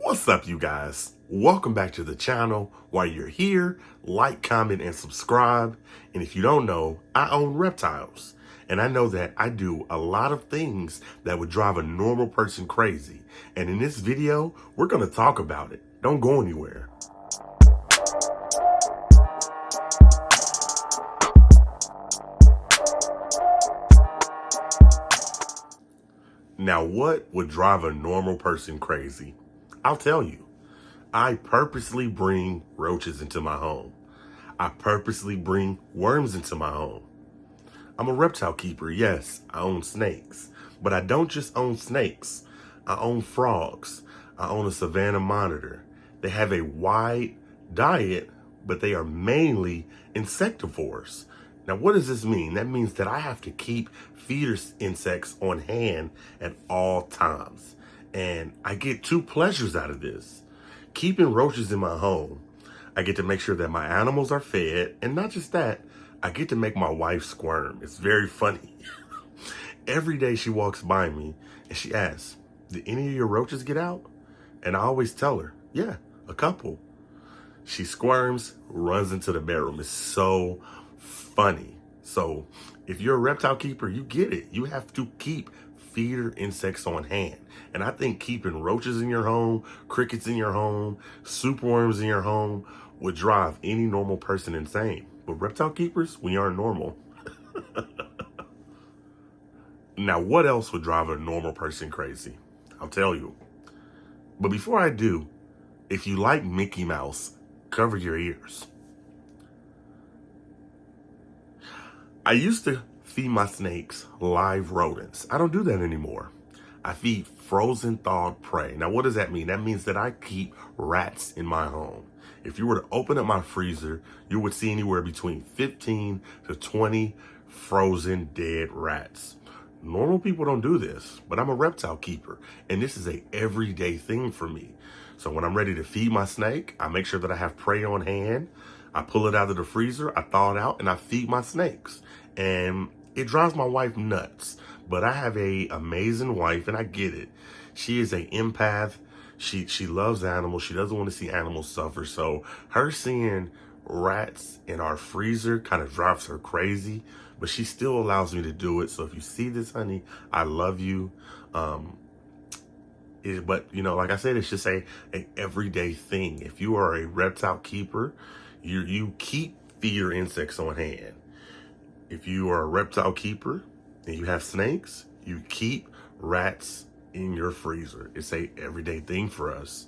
What's up, you guys? Welcome back to the channel. While you're here, like, comment, and subscribe. And if you don't know, I own Reptiles. And I know that I do a lot of things that would drive a normal person crazy. And in this video, we're going to talk about it. Don't go anywhere. Now, what would drive a normal person crazy? I'll tell you. I purposely bring roaches into my home. I purposely bring worms into my home. I'm a reptile keeper, yes, I own snakes. But I don't just own snakes. I own frogs. I own a savanna monitor. They have a wide diet, but they are mainly insectivores. Now, what does this mean? That means that I have to keep feeder insects on hand at all times. And I get two pleasures out of this. Keeping roaches in my home, I get to make sure that my animals are fed. And not just that, I get to make my wife squirm. It's very funny. Every day she walks by me and she asks, "Did any of your roaches get out?" And I always tell her, "Yeah, a couple." She squirms, runs into the bedroom. It's so funny. So if you're a reptile keeper, you get it. You have to keep feeder insects on hand. And I think keeping roaches in your home, crickets in your home, superworms in your home would drive any normal person insane. But reptile keepers, we aren't normal. Now, what else would drive a normal person crazy? I'll tell you. But before I do, if you like Mickey Mouse, cover your ears. I used to feed my snakes live rodents. I don't do that anymore. I feed frozen thawed prey. Now, what does that mean? That means that I keep rats in my home. If you were to open up my freezer, you would see anywhere between 15 to 20 frozen dead rats. Normal people don't do this, but I'm a reptile keeper, and this is a everyday thing for me. So when I'm ready to feed my snake, I make sure that I have prey on hand. I pull it out of the freezer, I thaw it out, and I feed my snakes. And it drives my wife nuts, but I have a amazing wife, and I get it. She is an empath. She loves animals. She doesn't want to see animals suffer. So her seeing rats in our freezer kind of drives her crazy, but she still allows me to do it. So if you see this, honey, I love you. But you know, like I said, it's just a everyday thing. If you are a reptile keeper, you keep feeder insects on hand. If you are a reptile keeper and you have snakes, you keep rats in your freezer. It's a everyday thing for us.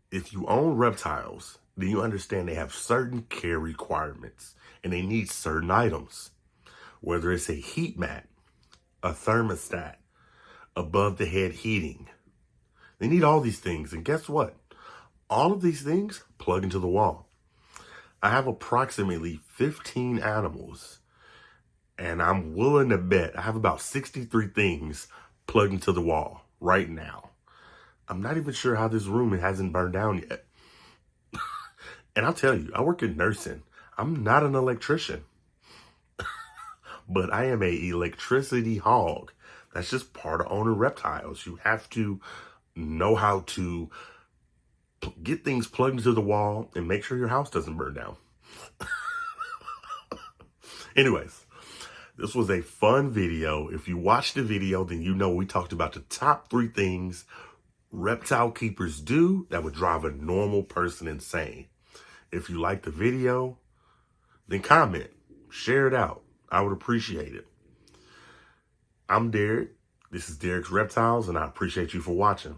If you own reptiles, then you understand they have certain care requirements and they need certain items. Whether it's a heat mat, a thermostat, above the head heating. They need all these things. And guess what? All of these things plug into the wall. I have approximately 15 animals, and I'm willing to bet I have about 63 things plugged into the wall right now. I'm not even sure how this room hasn't burned down yet. And I'll tell you, I work in nursing. I'm not an electrician, but I am a electricity hog. That's just part of owning reptiles. You have to know how to get things plugged into the wall and make sure your house doesn't burn down. Anyways, this was a fun video. If you watched the video, then you know we talked about the top 3 things reptile keepers do that would drive a normal person insane. If you liked the video, then comment, share it out. I would appreciate it. I'm Derek. This is Derek's Reptiles, and I appreciate you for watching.